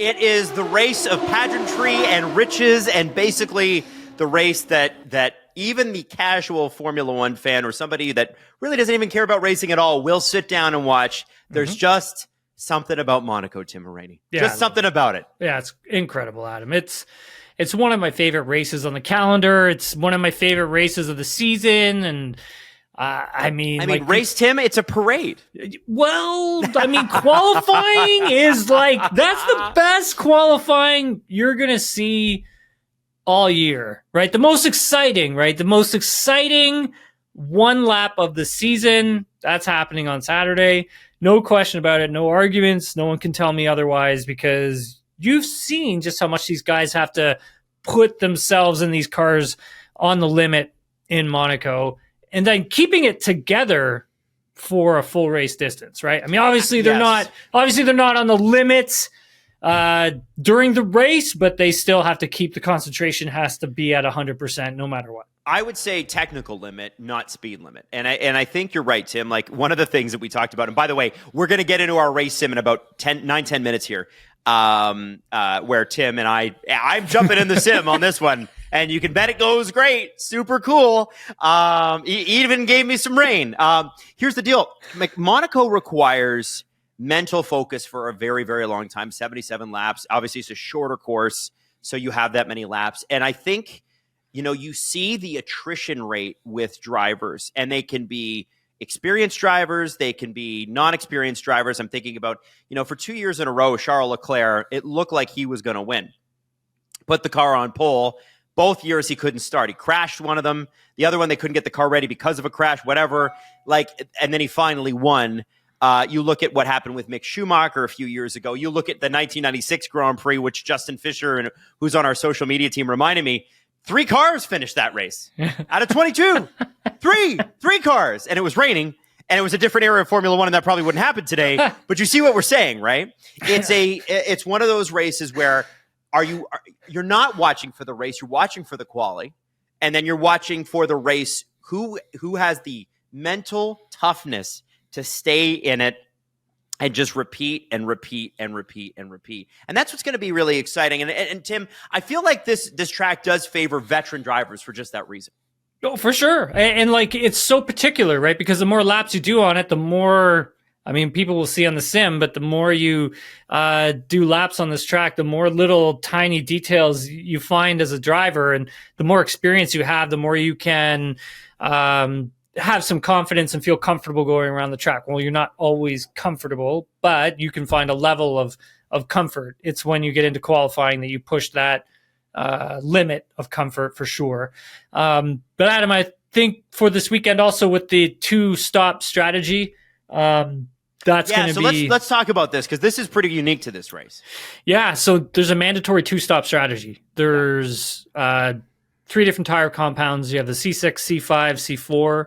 It is the race of pageantry and riches, and basically the race that even the casual Formula One fan or somebody that really doesn't even care about racing at all will sit down and watch. There's just something about Monaco, Tim Rainey. Yeah, just something about it. Yeah, it's incredible, Adam. It's one of my favorite races on the calendar. It's one of my favorite races of the season, and I mean, race, Tim, it's a parade. Well, I mean, qualifying is that's the best qualifying you're going to see all year, right? The most exciting, right? The most exciting one lap of the season. That's happening on Saturday. No question about it. No arguments. No one can tell me otherwise, because you've seen just how much these guys have to put themselves in these cars on the limit in Monaco, and then keeping it together for a full race distance, right? I mean, obviously they're not on the limits during the race, but they still have to keep the concentration has to be at 100% no matter what. I would say technical limit, not speed limit. And I think you're right, Tim. Like, one of the things that we talked about, and by the way, we're going to get into our race sim in about 10 minutes here, where Tim and I'm jumping in the sim on this one, and you can bet it goes great. Super cool. He even gave me some rain. Here's the deal. Monaco requires mental focus for a very, very long time, 77 laps. Obviously, it's a shorter course, so you have that many laps. And I think, you see the attrition rate with drivers, and they can be experienced drivers, they can be non-experienced drivers. I'm thinking about, for 2 years in a row, Charles Leclerc, it looked like he was going to win. Put the car on pole. Both years he couldn't start. He crashed one of them. The other one, they couldn't get the car ready because of a crash, whatever. And then he finally won. You look at what happened with Mick Schumacher a few years ago. You look at the 1996 Grand Prix, which Justin Fisher, who's on our social media team, reminded me, 3 cars finished that race out of 22. Three cars. And it was raining, and it was a different era of Formula One, and that probably wouldn't happen today. But you see what we're saying, right? It's one of those races where you're not watching for the race, you're watching for the quali, and then you're watching for the race who has the mental toughness to stay in it and just repeat and repeat and repeat and repeat. And that's what's going to be really exciting. And Tim, I feel like this track does favor veteran drivers for just that reason. Oh, for sure. And it's so particular, right? Because the more laps you do on it, the more, people will see on the sim, but the more you do laps on this track, the more little tiny details you find as a driver, and the more experience you have, the more you can have some confidence and feel comfortable going around the track. Well, you're not always comfortable, but you can find a level of comfort. It's when you get into qualifying that you push that limit of comfort for sure. But Adam, I think for this weekend also with the 2-stop strategy, that's going to be... let's talk about this, because this is pretty unique to this race. Yeah, so there's a mandatory 2-stop strategy. There's 3 different tire compounds. You have the C6, C5,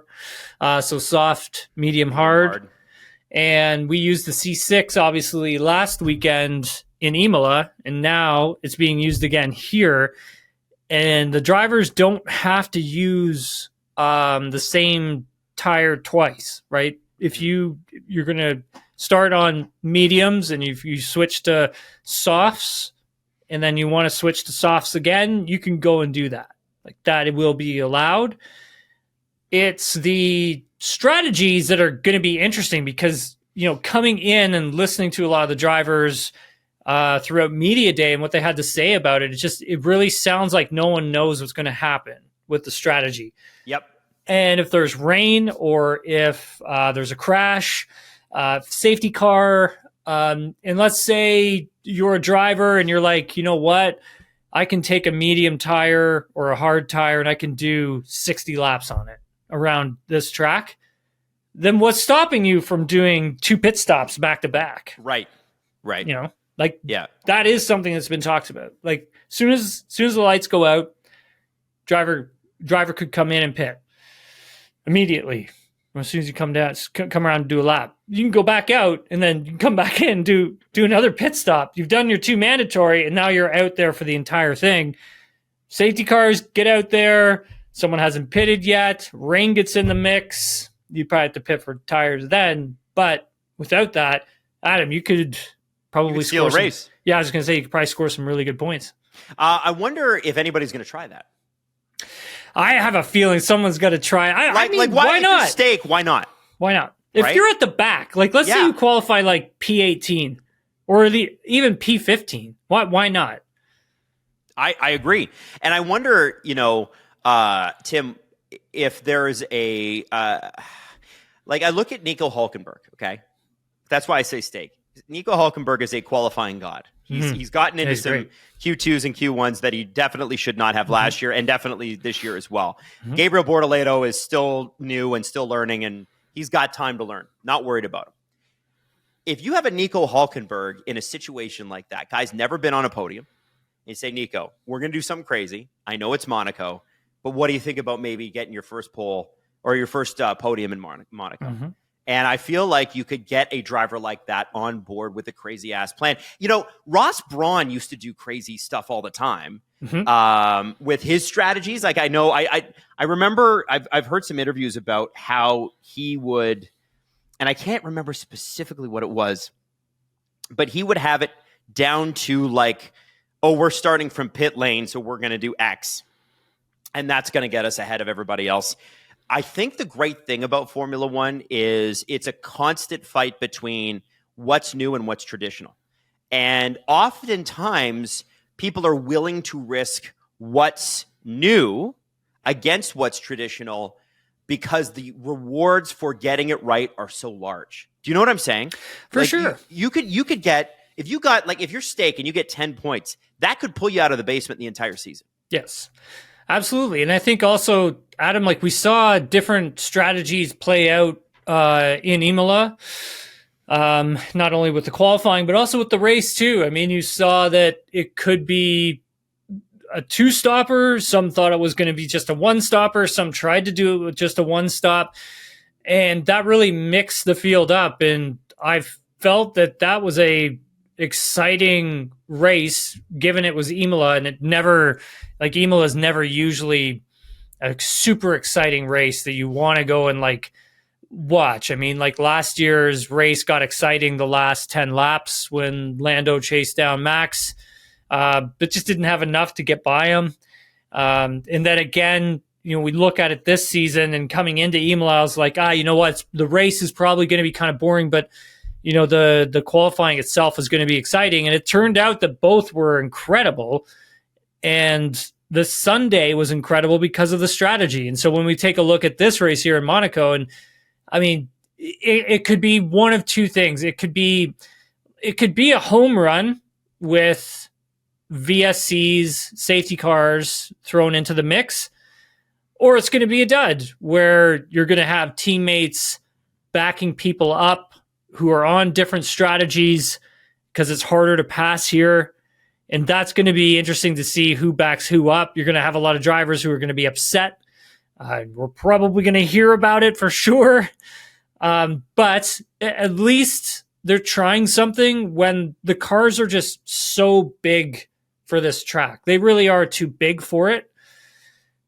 C4, so soft, medium, hard. And we used the C6, obviously, last weekend in Imola, and now it's being used again here. And the drivers don't have to use the same tire twice, right? If you're going to start on mediums, and if you switch to softs, and then you want to switch to softs again, you can go and do that. Like that, it will be allowed. It's the strategies that are going to be interesting, because, coming in and listening to a lot of the drivers throughout media day and what they had to say about it, it really sounds like no one knows what's going to happen with the strategy. Yep. And if there's rain, or if there's a crash, safety car, and let's say you're a driver and you're like, you know what? I can take a medium tire or a hard tire and I can do 60 laps on it around this track. Then what's stopping you from doing 2 pit stops back to back? Right. Yeah. That is something that's been talked about. Like, soon as the lights go out, driver could come in and pit immediately. As soon as you come around and do a lap, you can go back out, and then you can come back in and do another pit stop. You've done your 2 mandatory, and now you're out there for the entire thing. Safety cars get out there. Someone hasn't pitted yet. Rain gets in the mix. You probably have to pit for tires then. But without that, Adam, you could probably steal a race. Yeah, I was going to say you could probably score some really good points. I wonder if anybody's going to try that. I have a feeling someone's going to try. I mean, why not? Stake, why not? Why not? If you're at the back, like let's say you qualify like P18 or even P15, why not? I agree. And I wonder, Tim, if there's a I look at Nico Hülkenberg, okay? That's why I say stake. Nico Hülkenberg is a qualifying god. He's gotten into some Q2s and Q1s that he definitely should not have last year and definitely this year as well. Gabriel Bortoleto is still new and still learning, and he's got time to learn. Not worried about him. If you have a Nico Hülkenberg in a situation like that, guy's never been on a podium, and you say, Nico, we're going to do something crazy. I know it's Monaco, but what do you think about maybe getting your first pole or your first podium in Monaco? And I feel like you could get a driver like that on board with a crazy ass plan. Ross Brawn used to do crazy stuff all the time with his strategies. Like I know, I remember I've heard some interviews about how he would, and I can't remember specifically what it was, but he would have it down to like, oh, we're starting from pit lane, so we're going to do X, and that's going to get us ahead of everybody else. I think the great thing about Formula One is it's a constant fight between what's new and what's traditional. And oftentimes, people are willing to risk what's new against what's traditional because the rewards for getting it right are so large. Do you know what I'm saying? For sure. You could get, if you're stake and you get 10 points, that could pull you out of the basement the entire season. Yes. Absolutely. And I think also, Adam, we saw different strategies play out in Imola, not only with the qualifying, but also with the race too. I mean, you saw that it could be a two-stopper. Some thought it was going to be just a one-stopper. Some tried to do it with just a one-stop. And that really mixed the field up. And I felt that was a exciting race, given it was Imola, and it never... Imola is never usually a super exciting race that you want to go and watch. I mean, last year's race got exciting the last 10 laps when Lando chased down Max, but just didn't have enough to get by him. And then again, we look at it this season and coming into Imola, I was like, you know what? The race is probably going to be kind of boring, but the qualifying itself is going to be exciting. And it turned out that both were incredible. And the Sunday was incredible because of the strategy. And so when we take a look at this race here in Monaco, and I mean, it could be one of two things. It could be a home run with VSC's safety cars thrown into the mix, or it's going to be a dud where you're going to have teammates backing people up who are on different strategies because it's harder to pass here. And that's going to be interesting to see who backs who up. You're going to have a lot of drivers who are going to be upset. We're probably going to hear about it for sure. But at least they're trying something when the cars are just so big for this track. They really are too big for it.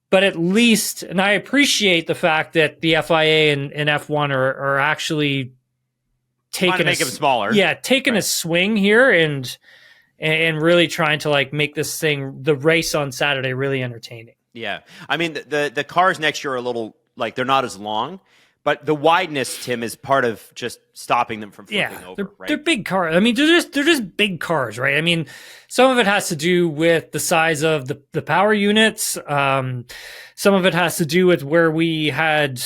But at least, and I appreciate the fact that the FIA and F1 are actually taking make them smaller. Yeah, taking a swing here and really trying to make this thing, the race on Saturday, really entertaining. Yeah. I mean, the cars next year are a little, they're not as long, but the wideness, Tim, is part of just stopping them from flipping over, right? They're big cars. I mean, they're just big cars, right? I mean, some of it has to do with the size of the power units. Some of it has to do with where we had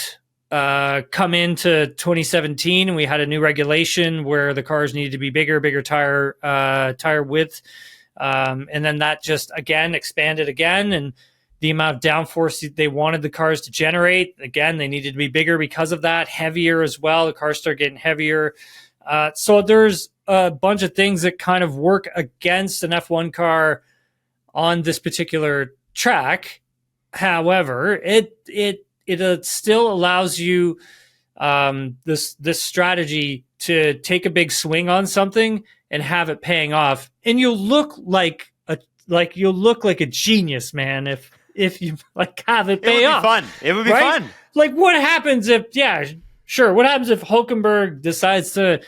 come into 2017 and we had a new regulation where the cars needed to be bigger tire width. And then that just again expanded again, and the amount of downforce they wanted the cars to generate, again, they needed to be bigger because of that, heavier as well. The cars start getting heavier. So there's a bunch of things that kind of work against an F1 car on this particular track. However, it still allows you this strategy to take a big swing on something and have it paying off, and you'll look like a genius, man. If you have it pay off, it would be fun. What happens if? Yeah, sure. What happens if Hülkenberg decides to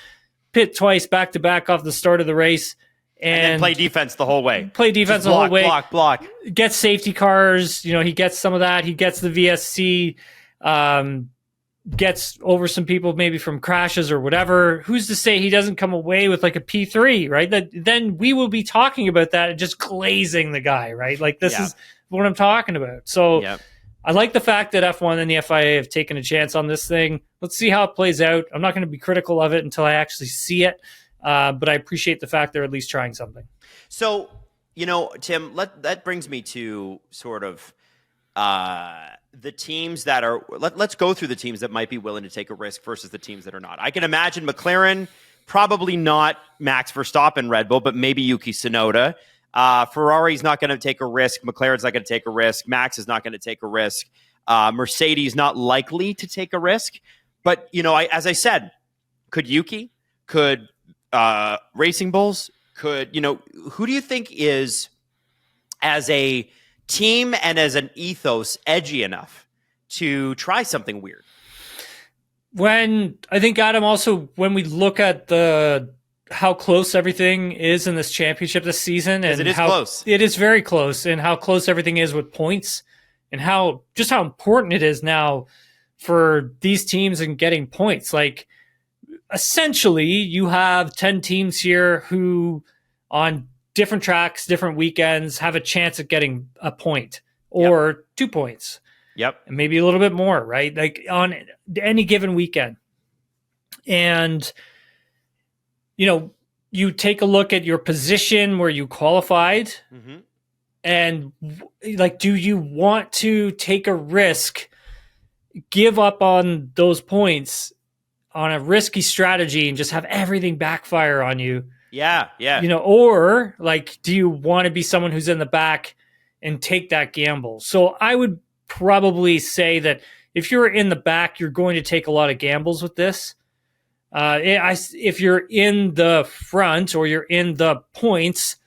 pit twice back to back off the start of the race, and then play defense the whole way. Just the whole way. Block. Gets safety cars. He gets some of that. He gets the VSC. Gets over some people maybe from crashes or whatever. Who's to say he doesn't come away with like a P3, right? Then we will be talking about that and just glazing the guy, right? Like this is what I'm talking about. So I like the fact that F1 and the FIA have taken a chance on this thing. Let's see how it plays out. I'm not going to be critical of it until I actually see it. But I appreciate the fact they're at least trying something. So, Tim, that brings me to sort of the teams that are let's go through the teams that might be willing to take a risk versus the teams that are not. I can imagine McLaren, probably not Max Verstappen, Red Bull, but maybe Yuki Tsunoda. Ferrari's not going to take a risk. McLaren's not going to take a risk. Max is not going to take a risk. Mercedes not likely to take a risk. But, as I said, could Yuki, could Racing Bulls, could, who do you think is, as a team and as an ethos, edgy enough to try something weird? I think, Adam, also when we look at how close everything is in this championship this season, and it is close. It is very close, and how close everything is with points, and how important it is now for these teams in getting points. Like, essentially, you have 10 teams here who, on different tracks, different weekends, have a chance at getting a point or 2 points. Yep. And maybe a little bit more, right? Like on any given weekend. And, you take a look at your position where you qualified, and like, do you want to take a risk, give up on those points on a risky strategy and just have everything backfire on you? Yeah. Or like, do you want to be someone who's in the back and take that gamble? So I would probably say that if you're in the back, you're going to take a lot of gambles with this. If you're in the front or you're in the points,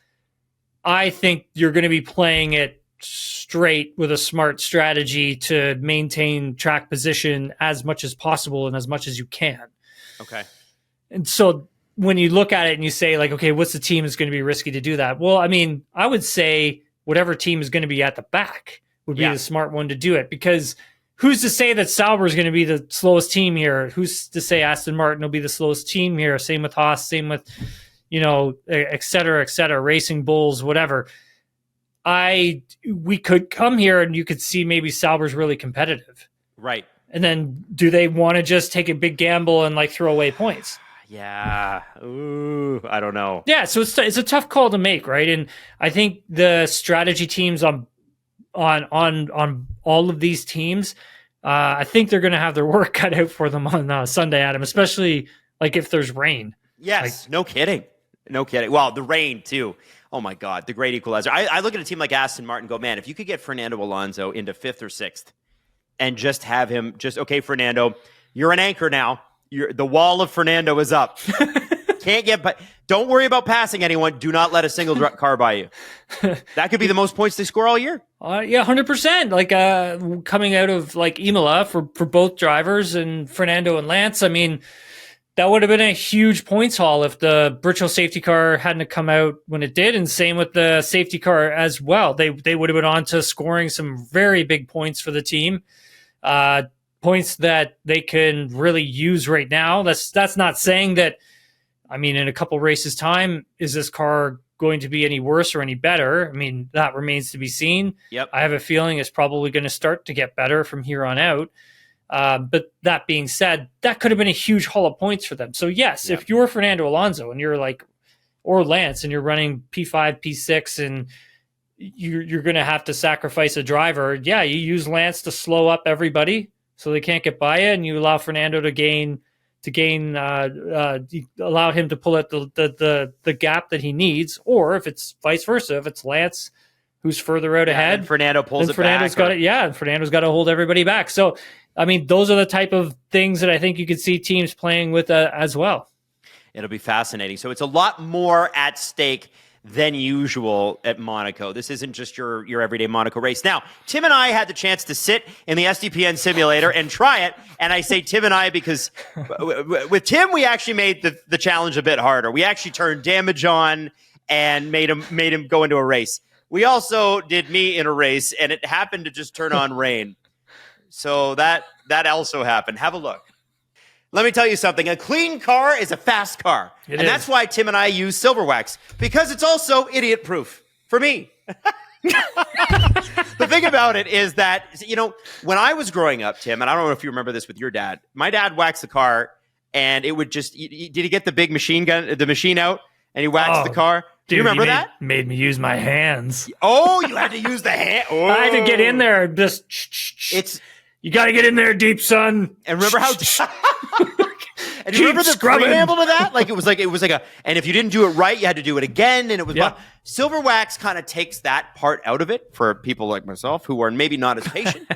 I think you're going to be playing it straight with a smart strategy to maintain track position as much as possible and as much as you can. Okay. And so when you look at it and you say, like, okay, what's the team that's going to be risky to do that? Well, I mean, I would say whatever team is going to be at the back would be the smart one to do it, because who's to say that Sauber is going to be the slowest team here? Who's to say Aston Martin will be the slowest team here? Same with Haas, same with, et cetera, Racing Bulls, whatever. We could come here and you could see maybe Sauber's really competitive. Right. And then do they want to just take a big gamble and like throw away points? Yeah. Ooh, I don't know. Yeah, so it's a tough call to make, right? And I think the strategy teams on all of these teams, I think they're going to have their work cut out for them on Sunday, Adam, especially like if there's rain. Yes, no kidding. Well, the rain too. Oh my God, the great equalizer. I look at a team like Aston Martin and go, man, if you could get Fernando Alonso into 5th or 6th and just have him okay, Fernando, you're an anchor now. The wall of Fernando is up. Can't get, but don't worry about passing anyone. Do not let a single car by you. That could be the most points they score all year. 100%. Like coming out of like Imola for both drivers and Fernando and Lance. I mean, that would have been a huge points haul if the virtual safety car hadn't come out when it did, and same with the safety car as well. They would have been on to scoring some very big points for the team. Points that they can really use right now. That's not saying that, I mean, in a couple races time, is this car going to be any worse or any better? I mean, that remains to be seen. Yep. I have a feeling it's probably going to start to get better from here on out. But that being said, that could have been a huge haul of points for them. So yes, if you're Fernando Alonso and you're like, or Lance, and you're running P5, P6, and you're going to have to sacrifice a driver, you use Lance to slow up everybody so they can't get by you, and you allow Fernando allow him to pull at the gap that he needs. Or if it's vice versa, if it's Lance who's further out ahead, and Fernando pulls it Fernando's back. And Fernando's got to hold everybody back. So, I mean, those are the type of things that I think you could see teams playing with as well. It'll be fascinating. So it's a lot more at stake than usual at Monaco. This isn't just your everyday Monaco race. Now, Tim and I had the chance to sit in the SDPN simulator and try it. And I say Tim and I because with Tim, we actually made the challenge a bit harder. We actually turned damage on and made him go into a race. We also did me in a race, and it happened to just turn on rain. So that also happened. Have a look. Let me tell you something. A clean car is a fast car. That's why Tim and I use Silver Wax, because it's also idiot-proof for me. The thing about it is that, when I was growing up, Tim, and I don't know if you remember this with your dad, my dad waxed the car, and it would just, did he get the big machine out, and he waxed the car? Do you remember that? Made me use my hands. Oh, you had to use the hand. Oh. I had to get in there and just. You got to get in there deep, son. And remember how? And you remember the preamble to that? It was like a. And if you didn't do it right, you had to do it again. And it was Silver Wax kind of takes that part out of it for people like myself who are maybe not as patient.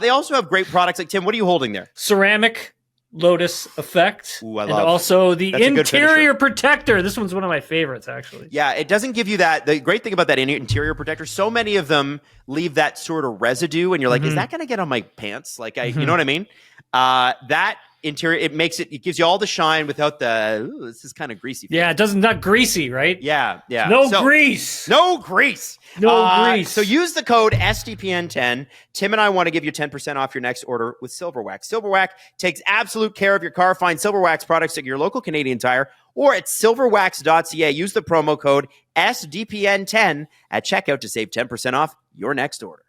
They also have great products. Like, Tim, what are you holding there? Ceramic Lotus Effect. Ooh, I love. And also the interior protector. This one's one of my favorites, actually. Yeah, it doesn't give you that. The great thing about that interior protector, so many of them leave that sort of residue, and you're like, is that going to get on my pants? You know what I mean? That interior, it gives you all the shine without this is kind of greasy. Yeah, it doesn't, not greasy, right? Yeah. No grease. No grease. Grease. So use the code SDPN10. Tim and I want to give you 10% off your next order with Silver Wax. Silver Wax takes absolute care of your car. Find Silver Wax products at your local Canadian Tire or at silverwax.ca. Use the promo code SDPN10 at checkout to save 10% off your next order.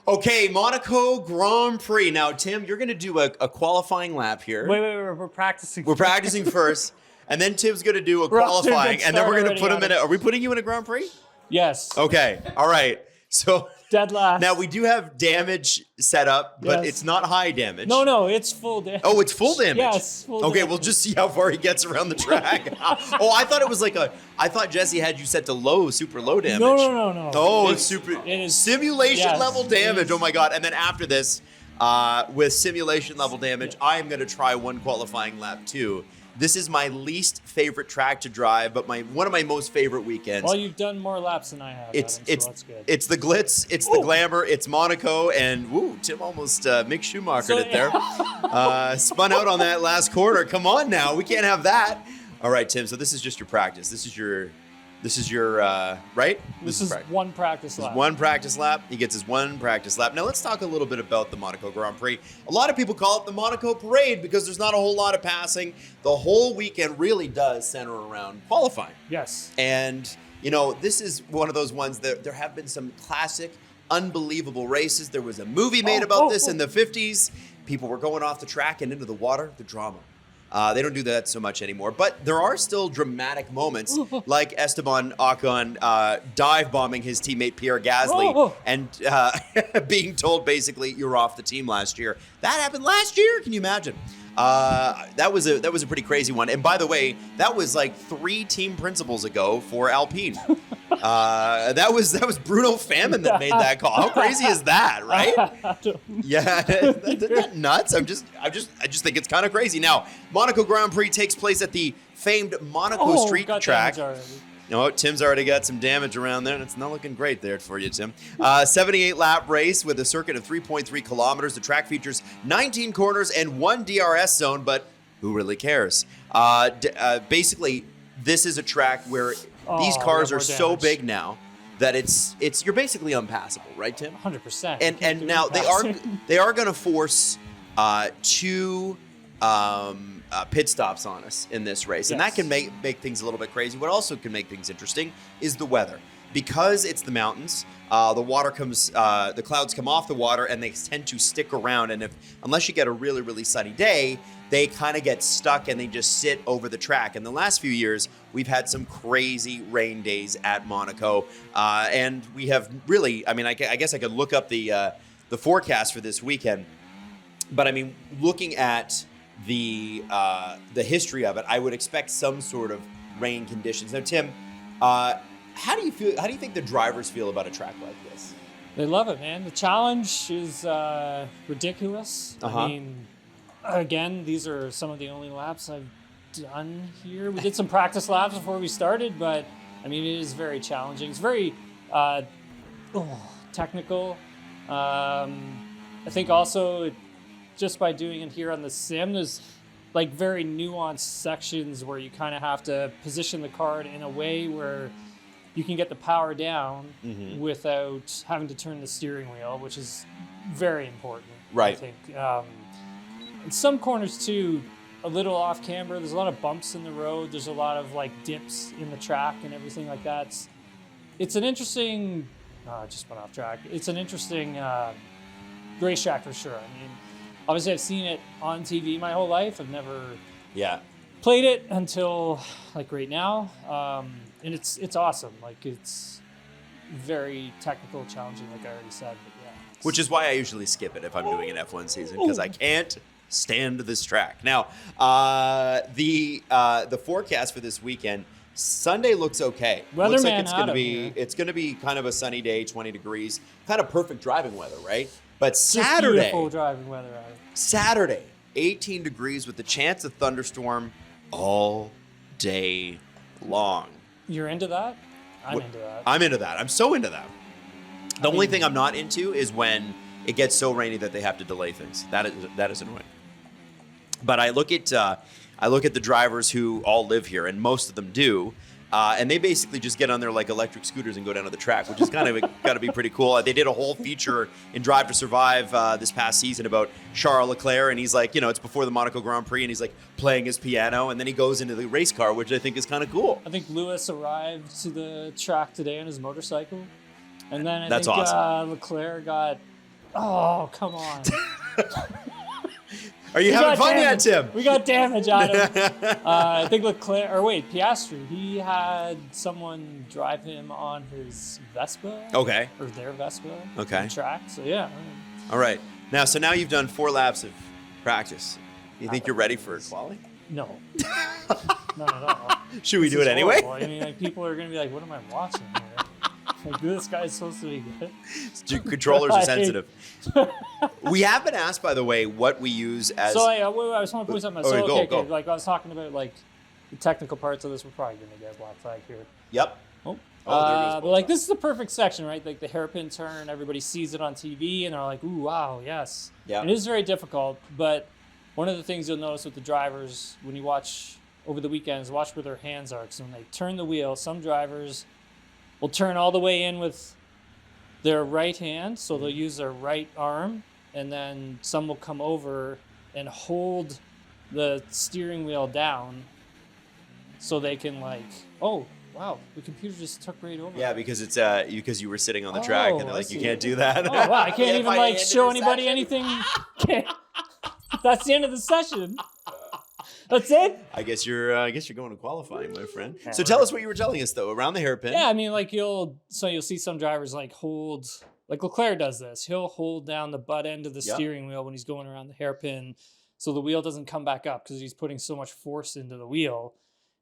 Okay, Monaco Grand Prix. Now, Tim, you're going to do a qualifying lap here. Wait, we're practicing. We're practicing first, and then Tim's going to do a qualifying, and then we're going to put him in. Are we putting you in a Grand Prix? Yes. Okay. All right. So dead last. Now we do have damage set up, but it's not high damage. No, it's full damage. Oh, it's full damage. Yes. Full damage. We'll just see how far he gets around the track. I thought it was I thought Jesse had you set to low, super low damage. No. Oh, it's super. It is simulation level damage. Oh my god! And then after this, with simulation level damage, I am going to try one qualifying lap too. This is my least favorite track to drive, but one of my most favorite weekends. Well, you've done more laps than I have. It's that's good. It's the glitz, it's the glamour, it's Monaco, and Tim almost Mick Schumachered it there. Spun out on that last corner. Come on now, we can't have that. All right, Tim. So this is just your practice. This is your right. This is one practice lap. One practice lap. He gets his one practice lap. Now let's talk a little bit about the Monaco Grand Prix. A lot of people call it the Monaco Parade because there's not a whole lot of passing. The whole weekend really does center around qualifying. Yes. And this is one of those ones that there have been some classic, unbelievable races. There was a movie made about this in the 50s. People were going off the track and into the water. The drama. They don't do that so much anymore, but there are still dramatic moments, like Esteban Ocon dive bombing his teammate Pierre Gasly and being told basically you're off the team last year. That happened last year. Can you imagine? That was a pretty crazy one. And by the way, that was like 3 team principals ago for Alpine. That was Bruno Famine that made that call. How crazy is that, right? Yeah, isn't that nuts? I just think it's kind of crazy. Now, Monaco Grand Prix takes place at the famed Monaco Street track. Tim's already got some damage around there, and it's not looking great there for you, Tim. 78-lap race with a circuit of 3.3 kilometers. The track features 19 corners and 1 DRS zone, but who really cares? Basically, this is a track where these cars are so big now that you're basically unpassable, right, Tim? 100%. And now they are going to force 2 pit stops on us in this race. And that can make things a little bit crazy. What also can make things interesting is the weather. Because it's the mountains, the clouds come off the water and they tend to stick around. And unless you get a really, really sunny day, they kind of get stuck and they just sit over the track. In the last few years, we've had some crazy rain days at Monaco. And we have really, I guess I could look up the forecast for this weekend. But looking at the history of it, I would expect some sort of rain conditions. Now, Tim, how do you feel? How do you think the drivers feel about a track like this? They love it, man. The challenge is ridiculous. Again, these are some of the only laps I've done here. We did some practice laps before we started, but it is very challenging. It's very technical. I think also just by doing it here on the sim, there's very nuanced sections where you kind of have to position the car in a way where you can get the power down Mm-hmm. without having to turn the steering wheel, which is very important. Right. I think. In some corners too, a little off camber. There's a lot of bumps in the road. There's a lot of like dips in the track and everything like that. It's an interesting. I just went off track. It's an interesting racetrack for sure. I mean, obviously I've seen it on TV my whole life. I've never played it until like right now, and it's awesome. Like it's very technical, challenging, like I already said. But yeah, Which is why I usually skip it if I'm doing an F1 season, because I can't stand this track. Now, the forecast for this weekend, Sunday looks okay. Looks like it's gonna be kind of a sunny day, 20 degrees, kind of perfect driving weather, right? But Saturday, beautiful driving weather. Saturday, 18 degrees with the chance of thunderstorm all day long. You're into that? I'm into that. I'm into that. I'm so into that. The only thing I'm not into is when it gets so rainy that they have to delay things. That is annoying. But I look at the drivers who all live here, and most of them do, and they basically just get on their like electric scooters and go down to the track, which is kind of got to be pretty cool. They did a whole feature in Drive to Survive this past season about Charles Leclerc, and he's like, it's before the Monaco Grand Prix, and he's like playing his piano, and then he goes into the race car, which I think is kind of cool. I think Lewis arrived to the track today on his motorcycle, and then That's I think awesome. Leclerc got. Oh, come on. Are you having fun yet, Tim? We got damage out of him. I think Piastri, he had someone drive him on his Vespa. Okay. Or their Vespa. Okay. On the track. So, yeah. All right. Now you've done 4 laps of practice. You think you're ready for quali? No. Not at all. Should we do it anyway? Horrible. I mean, like, people are going to be like, what am I watching here? Like, this guy's supposed to be good. Controllers are sensitive. We have been asked, by the way, what we use as. So I just want to point something out. Okay, So, go. like I was talking about, like the technical parts of this, we're probably going to get a black flag here. Yep. Oh, there goes but like this is the perfect section, right? Like the hairpin turn, everybody sees it on TV, and they're like, "Ooh, wow, yes." Yeah. It is very difficult, but one of the things you'll notice with the drivers when you watch over the weekends, watch where their hands are. Because when they turn the wheel, some drivers will turn all the way in with their right hand, so they'll use their right arm, and then some will come over and hold the steering wheel down so they can like, oh, wow, the computer just took right over. Yeah, because it's because you were sitting on the track, and they're like, you can't do that. Oh, wow, I can't even like show anybody anything. That's the end of the session. That's it? I guess you're going to qualifying, my friend. So tell us what you were telling us though, around the hairpin. Yeah, I mean, like you'll see some drivers like hold, like Leclerc does this. He'll hold down the butt end of the steering wheel when he's going around the hairpin, so the wheel doesn't come back up because he's putting so much force into the wheel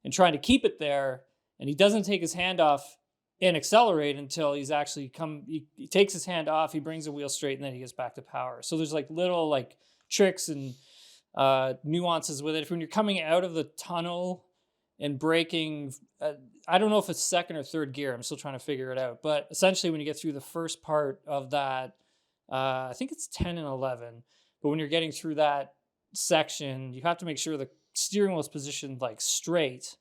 and trying to keep it there. And he doesn't take his hand off and accelerate until he's actually he takes his hand off, he brings the wheel straight, and then he gets back to power. So there's like little like tricks and nuances with it. If when you're coming out of the tunnel and braking, I don't know if it's second or third gear. I'm still trying to figure it out. But essentially, when you get through the first part of that, I think it's 10 and 11. But when you're getting through that section, you have to make sure the steering wheel is positioned like straight,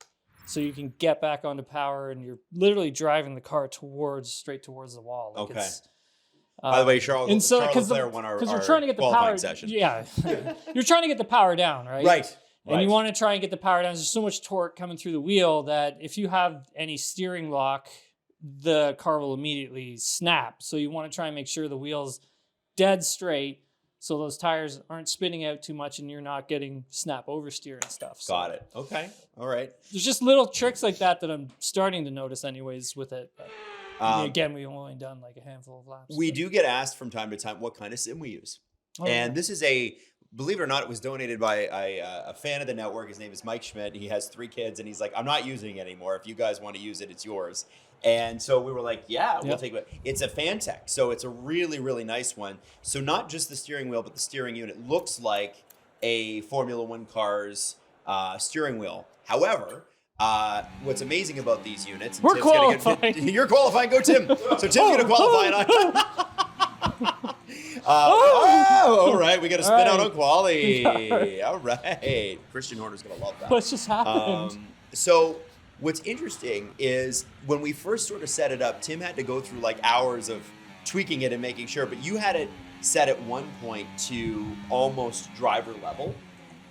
so you can get back onto power, and you're literally driving the car straight towards the wall. Like okay. By the way, Charles Leclerc won our we're trying to get the power session. Yeah, you're trying to get the power down, right? Right. And you want to try and get the power down. There's so much torque coming through the wheel that if you have any steering lock, the car will immediately snap. So you want to try and make sure the wheel's dead straight, so those tires aren't spinning out too much and you're not getting snap oversteer and stuff. So got it. Okay. All right. there's just little tricks like that I'm starting to notice anyways with it. But again, we've only done like a handful of laps. We do get asked from time to time what kind of sim we use. And this is believe it or not, it was donated by a fan of the network. His name is Mike Schmidt. He has 3 kids, and he's like, I'm not using it anymore. If you guys want to use it, it's yours. And so we were like, yeah, we'll take it. It's a Fantech, so it's a really, really nice one. So not just the steering wheel, but the steering unit looks like a Formula One car's steering wheel. However, what's amazing about these units... We're qualifying. You're qualifying. Go, Tim. So Tim's going to qualify. All right. We got to spin out on quali. All right. Christian Horner's going to love that. What's just happened? So What's interesting is when we first sort of set it up, Tim had to go through like hours of tweaking it and making sure, but you had it set at one point to almost driver level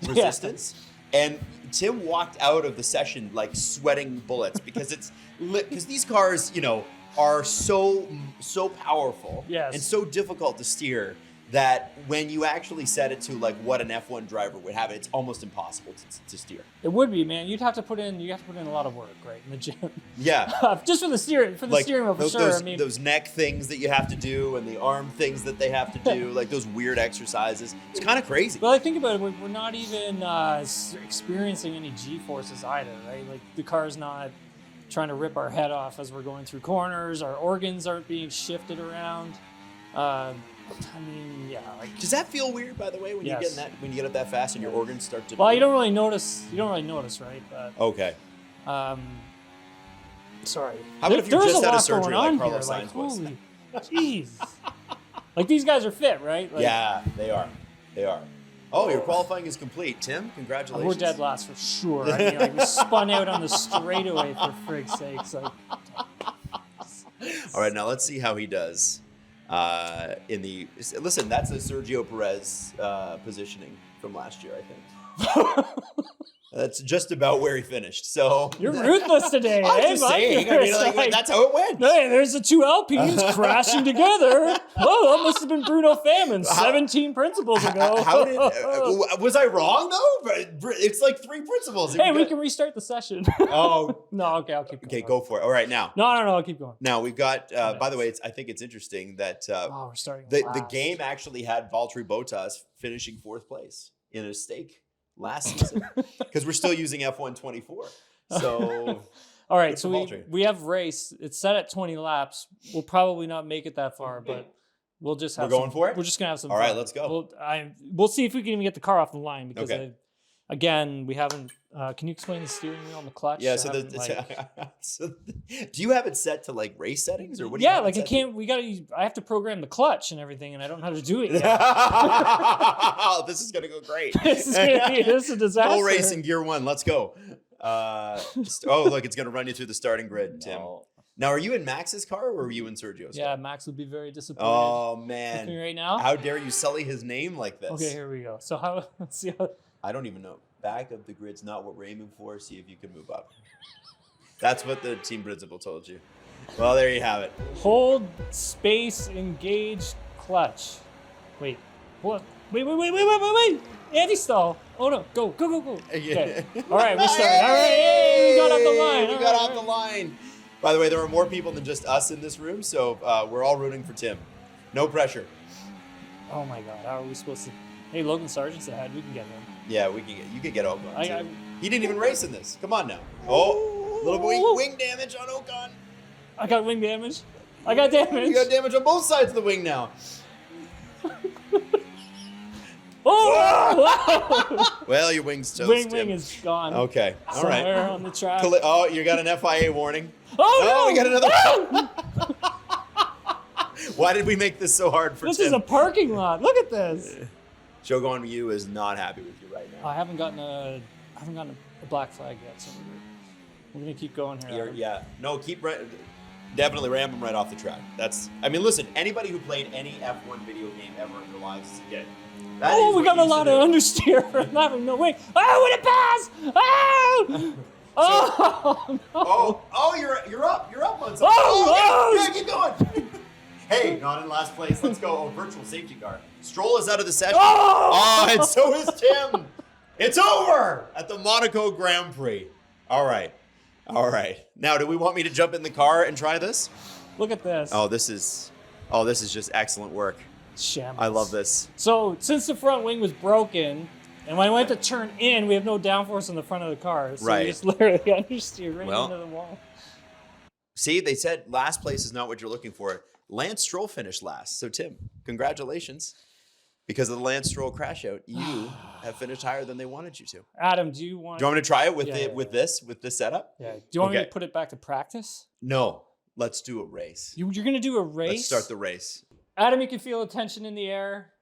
resistance. Yeah. And Tim walked out of the session like sweating bullets because because these cars, are so powerful and so difficult to steer that when you actually set it to like what an F1 driver would have, it's almost impossible to steer. It would be, man. You have to put in a lot of work, right, in the gym. Yeah. Just for the steering wheel, for sure. Those neck things that you have to do and the arm things that they have to do, like those weird exercises. It's kind of crazy. But think about it, we're not even experiencing any G-forces either, right? Like the car's not trying to rip our head off as we're going through corners. Our organs aren't being shifted around. Does that feel weird, by the way, when you get up that fast and your organs start to? Well, you don't really notice, right? But, okay. Sorry. How about if you just had a surgery like Carlos Sainz was? Jeez. Like these guys are fit, right? Yeah, they are. Oh, your qualifying is complete, Tim. Congratulations. We're dead last for sure. We spun out on the straightaway for frig's sakes. All right, now let's see how he does. Listen, that's a Sergio Perez positioning from last year, I think. That's just about where he finished. So you're ruthless today. I'm just saying. That's how it went. Hey, there's the two Alpines crashing together. Oh, that must have been Bruno Famin 17 principles ago. Was I wrong though? It's like 3 principles. Hey, we can restart the session. Oh no, okay, I'll keep going. Okay, go for it. All right, now. No, I'll keep going. Now we've got. By the way, I think it's interesting that we're starting. The game actually had Valtteri Bottas finishing 4th place in a stake last season because we're still using F1 24. So all right, so we have race. It's set at 20 laps. We'll probably not make it that far, but we'll just have. We're going for it. We're just gonna have some. All fun. right, let's go. We'll see if we can even get the car off the line because again we haven't. Can you explain the steering wheel and the clutch? Yeah. So do you have it set to like race settings or what? Do you I can't. I have to program the clutch and everything, and I don't know how to do it yet. Oh, this is gonna go great. This is a disaster. Full race in gear 1. Let's go. Look, it's gonna run you through the starting grid, Tim. Now, are you in Max's car or were you in Sergio's car? Yeah, Max would be very disappointed. Oh man! Right now, how dare you sully his name like this? Okay, here we go. So let's see how. I don't even know. Back of the grid's not what we're aiming for. See if you can move up. That's what the team principal told you. Well, there you have it. Hold space, engage, clutch. Wait. What? Wait. Anti-stall. Oh no. Go. Okay. All right, we started. All right. Yay, we got off the line. We got off the line. By the way, there are more people than just us in this room, so we're all rooting for Tim. No pressure. Oh my God. How are we supposed to? Hey, Logan Sargent's ahead. We can get him. Yeah, we can get. You can get Ocon. He didn't even race in this. Come on now. Oh, little wing damage on Ocon. I got wing damage. I got damage. You got damage on both sides of the wing now. Oh! Well, your wing's toast. Wing is gone. Okay. All right. Somewhere on the track. Oh, you got an FIA warning. Oh no! We got another. Why did we make this so hard for Tim? This is a parking lot. Look at this. Shogun Yu is not happy with you right now. I haven't gotten a black flag yet, so we're gonna keep going here. Yeah. No, definitely ram him right off the track. Listen, anybody who played any F1 video game ever in their lives is a kid. We got a lot of understeer for having no wing. Oh, what a pass! Oh! Oh! No. Oh, you're up on something. Oh! Yeah, keep going. Hey, not in last place. Let's go. Oh, virtual safety car. Stroll is out of the session. Oh, and so is Tim. It's over at the Monaco Grand Prix. All right. Now, do we want me to jump in the car and try this? Look at this. Oh, this is just excellent work. Shambles. I love this. So, since the front wing was broken, and when I went to turn in, we have no downforce on the front of the car. So we just literally understeer right into the wall. See, they said last place is not what you're looking for. Lance Stroll finished last. So, Tim, congratulations. Because of the Lance Stroll crash out, you have finished higher than they wanted you to. Adam, do you want me to try it with this setup? Yeah. Do you want me to put it back to practice? No. Let's do a race. You're going to do a race? Let's start the race. Adam, you can feel the tension in the air.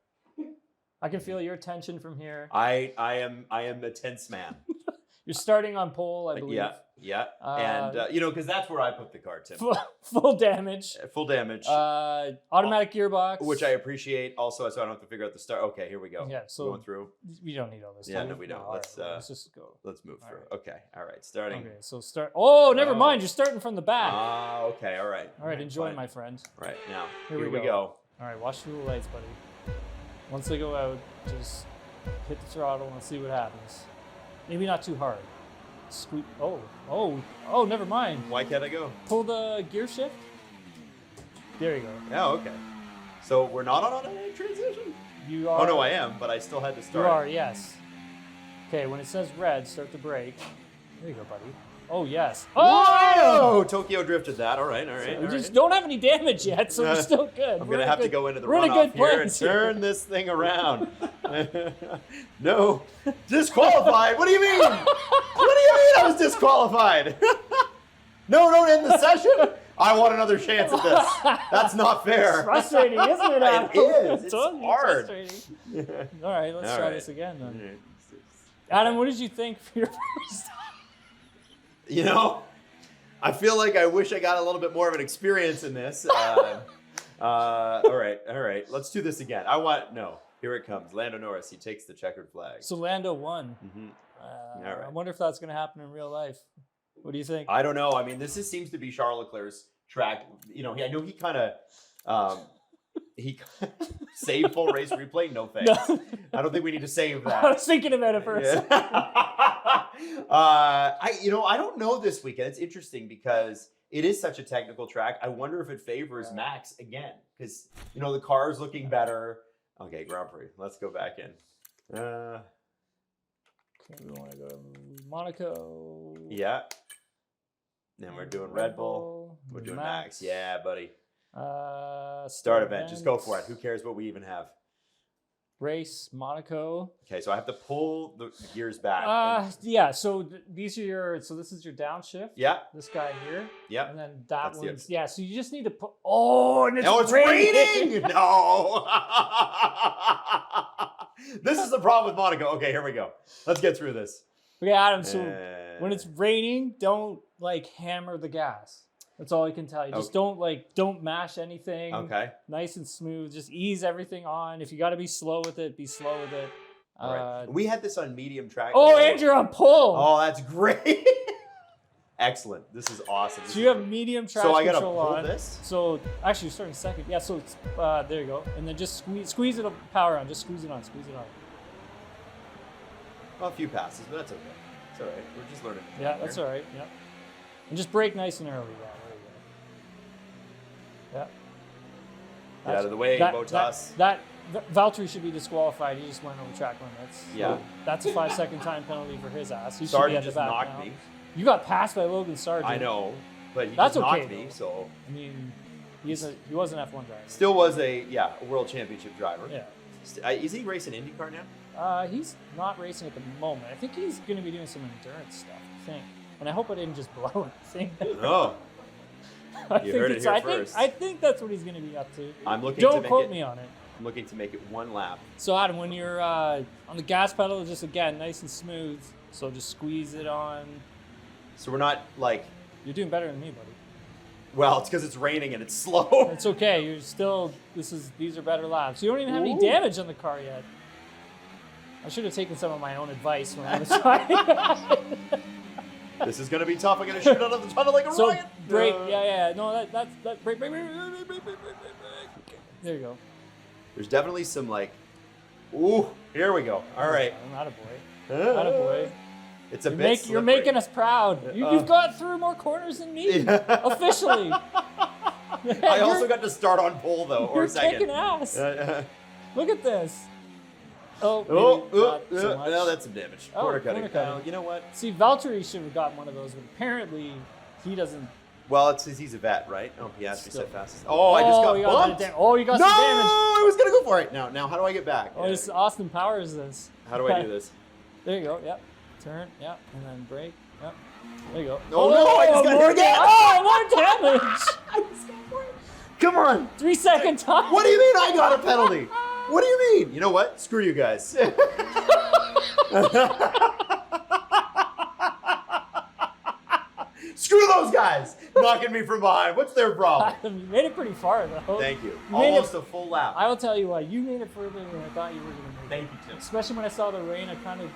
I can feel your tension from here. I am a tense man. You're starting on pole, I believe. Yeah. And, because that's where I put the car, Tim. Full damage. Full damage. Automatic gearbox. Which I appreciate also, so I don't have to figure out the start. Okay, here we go. Yeah, so going through. We don't need all this. Yeah, no, we don't. Let's just go. Let's move through. Right. Okay, all right, starting. Okay, so start. Oh, never mind. You're starting from the back. Okay, all right. All right, enjoy, my friend. Right, now, here we go. All right, watch through the lights, buddy. Once they go out, just hit the throttle and see what happens. Maybe not too hard. Squeak. Oh, never mind. Why can't I go? Pull the gear shift. There you go. Yeah, okay. So we're not on automatic transition? You are. Oh, no, I am, but I still had to start. You are, yes. Okay, when it says red, start the brake. There you go, buddy. Oh, yes. Oh! Tokyo drifted that. All right. So we just don't have any damage yet, so we're still good. I'm going to have to go into the runoff runoff here and turn this thing around. No. Disqualified? What do you mean? What do you mean I was disqualified? No, don't end the session. I want another chance at this. That's not fair. It's frustrating, isn't it, Adam? It is. It's hard. All right, let's try this again then. Adam, what did you think for your first time? I feel like I wish I got a little bit more of an experience in this. All right. Let's do this again. Here it comes. Lando Norris, he takes the checkered flag. So Lando won. Mm-hmm. All right. I wonder if that's going to happen in real life. What do you think? I don't know. I mean, this seems to be Charles Leclerc's track. I know he kind of he saved full race replay. No thanks. No. I don't think we need to save that. I was thinking about it first. I don't know this weekend. It's interesting because it is such a technical track. I wonder if it favors Max again because the car is looking better. Okay, Grand Prix. Let's go back in. Okay, we want to go to Monaco. Yeah. Then we're doing Red Bull. We're doing Max. Yeah, buddy. Start event. Just go for it. Who cares what we even have? Race, Monaco. Okay, so I have to pull the gears back. Yeah, so these are so this is your downshift. Yeah. This guy here. Yeah. And then that's one's, yeah, so you just need to put, and it's raining! No! This is the problem with Monaco. Okay, here we go. Let's get through this. Okay, Adam, so when it's raining, don't hammer the gas. That's all I can tell you. Just don't mash anything. Okay. Nice and smooth. Just ease everything on. If you got to be slow with it, be slow with it. All right. We had this on medium track. And you're on pole. Oh, that's great. Excellent. This is awesome. So you have medium track control on. So I got to pull this? So actually, you're starting second. Yeah, so it's, there you go. And then just squeeze it, power on. Just squeeze it on. Well, a few passes, but that's okay. It's all right. We're just learning. Yeah, that's all right. Yeah. And just brake nice and early. Yeah, there you go. Yeah. Get out of the way, Bottas. Valtteri should be disqualified. He just went over track limits. Yeah. So that's a 5-second time penalty for his ass. He Sargent should be just knocked me. You got passed by Logan Sargent. I know, but he just knocked me, so. I mean, he was an F1 driver. Still was a world championship driver. Yeah. Is he racing IndyCar now? He's not racing at the moment. I think he's going to be doing some endurance stuff, I think. And I hope I didn't just blow anything. No. You heard it here first. I think that's what he's going to be up to. Don't quote me on it. I'm looking to make it one lap. So Adam, when you're on the gas pedal, just again, nice and smooth. So just squeeze it on. So we're not You're doing better than me, buddy. Well, it's because it's raining and it's slow. It's okay. You're still. These are better laps. You don't even have any damage on the car yet. I should have taken some of my own advice when I was trying. This is going to be tough. I'm going to shoot out of the tunnel like a rocket. Brake. Yeah. No, that brake. There you go. There's definitely some here we go. All right. I'm not a boy. Not a boy. It's a bit slippery. You're making us proud. You've got through more corners than me. Officially. I also got to start on pole though, or second. You're kicking ass. Look at this. No, that's some damage. Corner cutting. You know what? See, Valtteri should have gotten one of those, but apparently he doesn't. Well, it's he's a vet, right? Oh, Piastri said fastest. Oh, I just got bumped. You got some damage. No, I was going to go for it. Now, how do I get back? This Austin Powers this. How do I do this? There you go. Yep. Turn. Yep. And then brake. Yep. There you go. Oh, no, I just got hit again. More damage. I just got more. Come on. 3 second time. What do you mean I got a penalty? What do you mean? You know what? Screw you guys. Screw those guys knocking me from behind. What's their problem? You made it pretty far, though. Thank you. Almost a full lap. I will tell you what, you made it further than I thought you were going to make it. Thank you, Tim. Especially when I saw the rain, I kind of,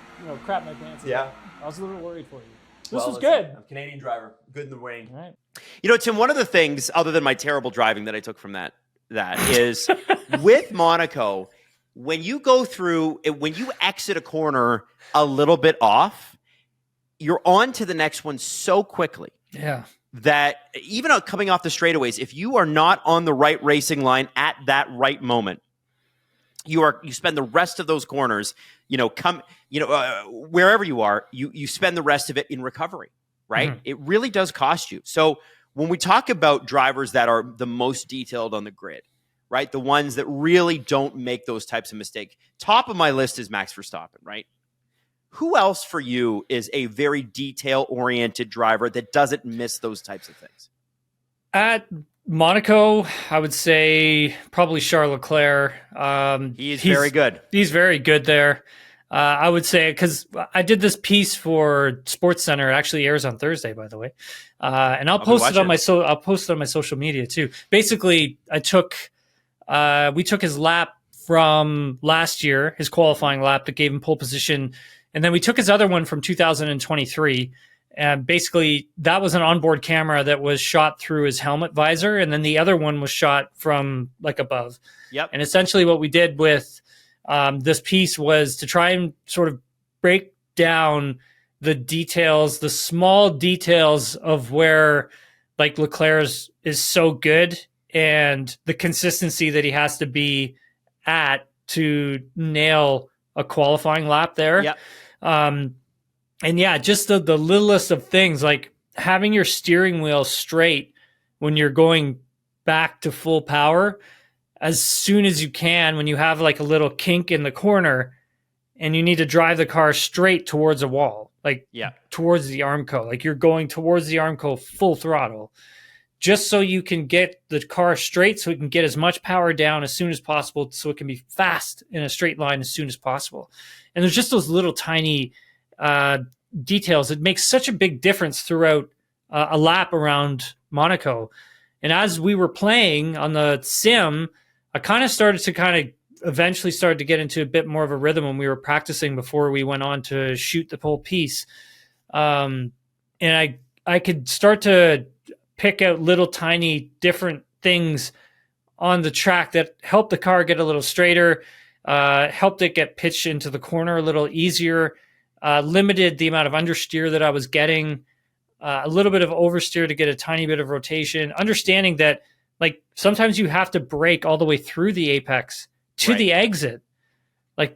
crapped my pants. Yeah. I was a little worried for you. This was good. I'm a Canadian driver. Good in the rain. All right. Tim, one of the things, other than my terrible driving that I took from that is with Monaco, when you exit a corner a little bit off, you're on to the next one so quickly. Yeah. That even coming off the straightaways, if you are not on the right racing line at that right moment, you spend the rest of those corners, wherever you are, you spend the rest of it in recovery, right? Mm-hmm. It really does cost you. So when we talk about drivers that are the most detailed on the grid, right? The ones that really don't make those types of mistakes. Top of my list is Max Verstappen, right? Who else for you is a very detail-oriented driver that doesn't miss those types of things? At Monaco, I would say probably Charles Leclerc. He's very good. He's very good there. I would say, because I did this piece for SportsCenter. It actually airs on Thursday, by the way, and I'll post it on my social media too. Basically, we took his lap from last year, his qualifying lap that gave him pole position. And then we took his other one from 2023. And basically, that was an onboard camera that was shot through his helmet visor. And then the other one was shot from above. Yep. And essentially what we did with this piece was to try and sort of break down the details, the small details of where Leclerc is so good and the consistency that he has to be at to nail a qualifying lap there. Yep. And yeah, just the littlest of things, like having your steering wheel straight when you're going back to full power as soon as you can, when you have a little kink in the corner and you need to drive the car straight towards a wall, towards the Armco, you're going towards the Armco full throttle, just so you can get the car straight, so it can get as much power down as soon as possible, so it can be fast in a straight line as soon as possible. And there's just those little tiny details that make such a big difference throughout a lap around Monaco. And as we were playing on the sim, I eventually started to get into a bit more of a rhythm when we were practicing before we went on to shoot the whole piece. And I could start to pick out little tiny different things on the track that helped the car get a little straighter, helped it get pitched into the corner a little easier, limited the amount of understeer that I was getting, a little bit of oversteer to get a tiny bit of rotation, understanding that sometimes you have to brake all the way through the apex to the exit.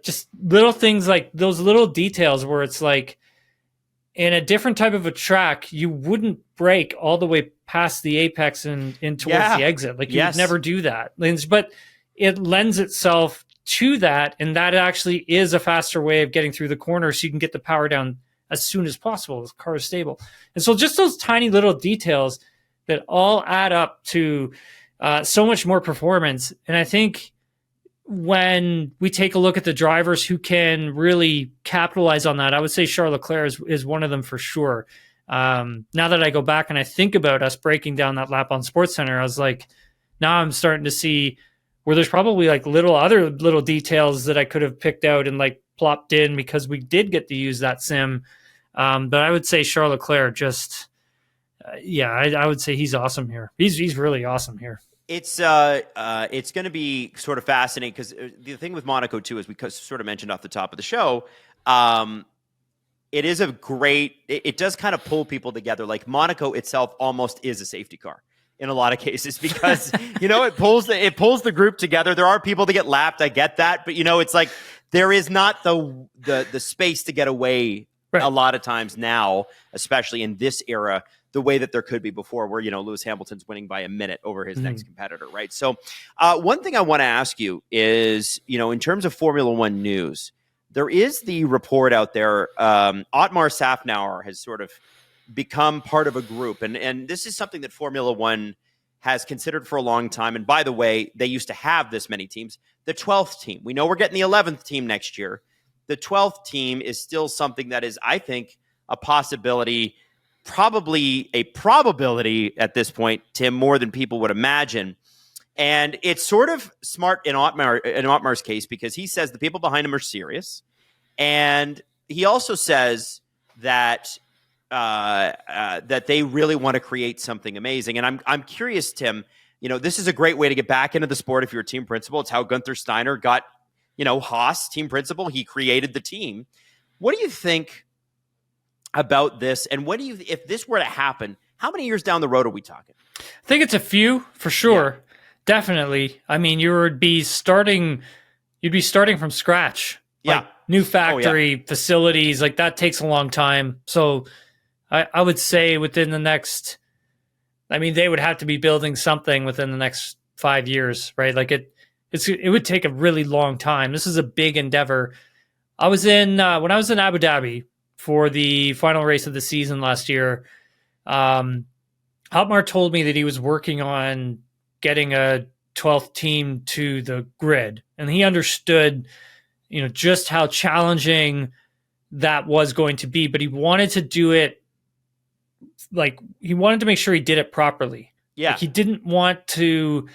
Just little things like those little details where it's in a different type of a track, you wouldn't brake all the way past the apex and in towards the exit. You would never do that. But it lends itself to that, and that actually is a faster way of getting through the corner, so you can get the power down as soon as possible. The car is stable. And so just those tiny little details that all add up to so much more performance. And I think when we take a look at the drivers who can really capitalize on that, I would say Charles Leclerc is one of them for sure. Now that I go back and I think about us breaking down that lap on SportsCenter, I was now I'm starting to see where there's probably little details that I could have picked out and plopped in because we did get to use that sim. But I would say Charles Leclerc I would say he's awesome here. He's really awesome here. It's going to be sort of fascinating because the thing with Monaco too is we sort of mentioned off the top of the show. It is it does kind of pull people together. Monaco itself almost is a safety car in a lot of cases because it pulls the group together. There are people that get lapped. I get that, but it's there is not the space to get away a lot of times now, especially in this era, the way that there could be before where, Lewis Hamilton's winning by a minute over his next competitor, right? So one thing I want to ask you is, in terms of Formula One news, there is the report out there, Otmar Safnauer has sort of become part of a group. And this is something that Formula One has considered for a long time. And by the way, they used to have this many teams. The 12th team. We know we're getting the 11th team next year. The 12th team is still something that is, I think, a possibility probably a probability at this point, Tim, more than people would imagine. And it's sort of smart in Otmar's case, because he says the people behind him are serious. And he also says that that they really want to create something amazing. And I'm curious, Tim, this is a great way to get back into the sport if you're a team principal. It's how Gunther Steiner got, Haas team principal. He created the team. What do you think about this? And if this were to happen, how many years down the road are we talking? I think it's a few for sure. Yeah. Definitely. I mean, you'd be starting from scratch. Like, new factory, facilities, like that takes a long time. So I would say within the next, they would have to be building something within the next 5 years, right? Like it would take a really long time. This is a big endeavor. I was when I was in Abu Dhabi for the final race of the season last year, Otmar told me that he was working on getting a 12th team to the grid, and he understood, just how challenging that was going to be, but he wanted to do it, he wanted to make sure he did it properly. Yeah. Like, he didn't want to,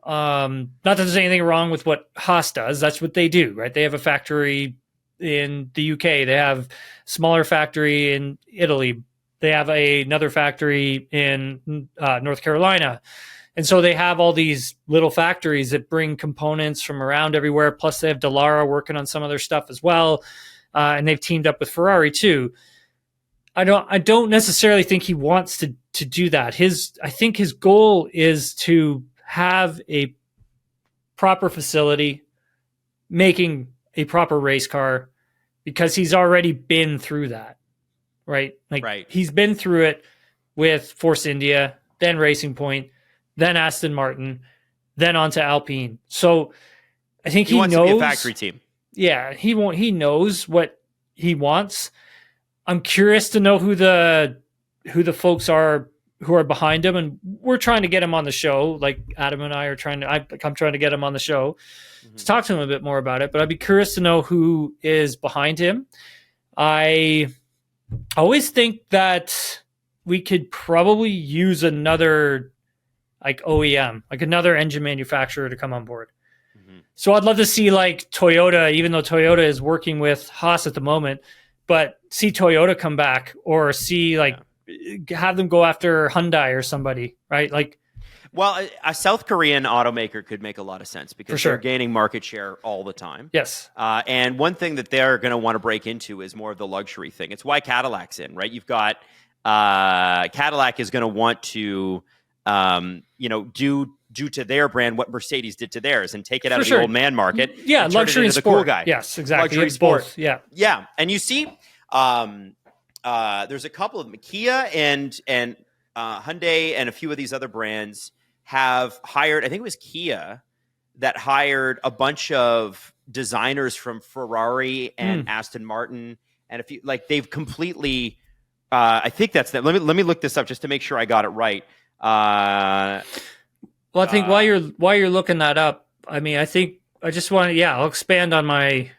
not that there's anything wrong with what Haas does. That's what they do, right? They have a factory in the UK. They have a smaller factory in Italy. They have another factory in North Carolina. And so they have all these little factories that bring components from around everywhere. Plus they have Dallara working on some of their stuff as well. And they've teamed up with Ferrari too. I don't necessarily think he wants to do that. I think his goal is to have a proper facility making a proper race car, because he's already been through that, right? He's been through it with Force India, then Racing Point, then Aston Martin, then on to Alpine. So I think he wants knows to be a factory team. Yeah, he knows what he wants. I'm curious to know who the folks are who are behind him, and we're trying to get him on the show. Like Adam and I are I'm trying to get him on the show to talk to him a bit more about it. But I'd be curious to know who is behind him. I always think that we could probably use another OEM, another engine manufacturer to come on board. So I'd love to see Toyota, even though Toyota is working with Haas at the moment, but see Toyota come back, or see have them go after Hyundai or somebody, right? Well, a South Korean automaker could make a lot of sense, because they're gaining market share all the time. Yes. And one thing that they're going to want to break into is more of the luxury thing. It's why Cadillac's in, right? You've got Cadillac is going to want to, do to their brand what Mercedes did to theirs, and take it out of the old man market. Yeah, and luxury and the sport. Cool guy. Yes, exactly. Luxury sport. Both. Yeah. Yeah. And you see, there's a couple of them. Kia and Hyundai and a few of these other brands have hired, I think it was Kia that hired a bunch of designers from Ferrari and Aston Martin, and a few, they've completely, I think that's that. Let me look this up just to make sure I got it right. Well, I think while you're looking that up, I think I just want to, I'll expand on my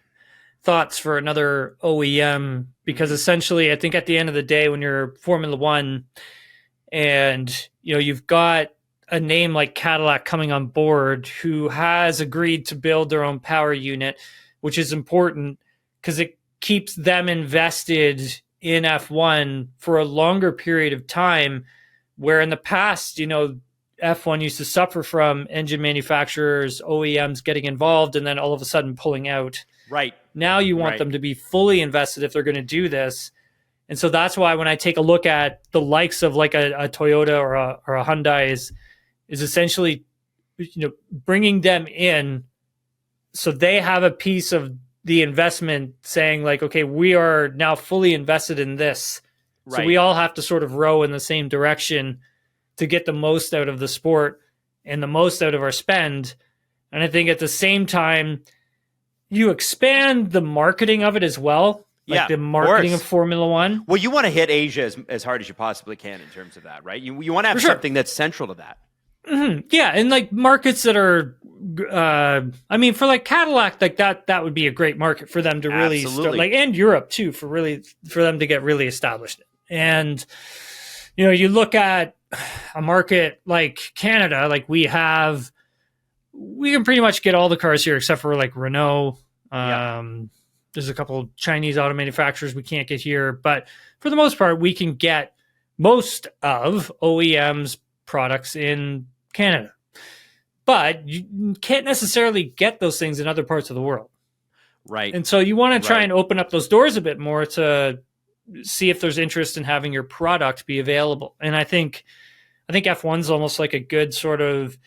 thoughts for another OEM, because essentially I think at the end of the day, when you're Formula One and you've got a name like Cadillac coming on board, who has agreed to build their own power unit, which is important because it keeps them invested in F1 for a longer period of time, where in the past, F1 used to suffer from engine manufacturers, OEMs getting involved, and then all of a sudden pulling out. Right. Now you want them to be fully invested if they're going to do this. And so that's why when I take a look at the likes of a Toyota or a Hyundai is essentially, bringing them in so they have a piece of the investment, saying okay, we are now fully invested in this. Right. So we all have to sort of row in the same direction to get the most out of the sport and the most out of our spend. And I think at the same time, you expand the marketing of it as well. The marketing of Formula One. Well, you want to hit Asia as hard as you possibly can in terms of that, right? You want to have something that's central to that. Mm-hmm. Yeah, and markets that are, for Cadillac, that would be a great market for them to really start, and Europe too, for them to get really established And, you know, you look at a market like Canada, like we can pretty much get all the cars here except for like Renault. There's a couple of Chinese auto manufacturers we can't get here, but for the most part, we can get most of OEM's products in Canada. But you can't necessarily get those things in other parts of the world. Right. And so you want to try and open up those doors a bit more to see if there's interest in having your product be available. And I think F1's almost like a good sort of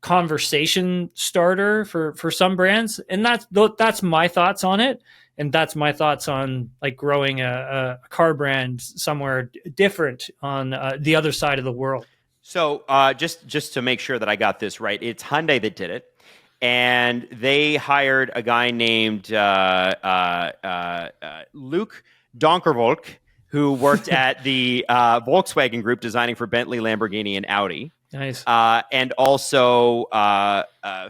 conversation starter for some brands. And that's my thoughts on it. And that's my thoughts on like growing a car brand somewhere different on the other side of the world. So just to make sure that I got this right, it's Hyundai that did it. And they hired a guy named Luke Donkervolk, who worked at the Volkswagen Group designing for Bentley, Lamborghini, and Audi. Nice. And also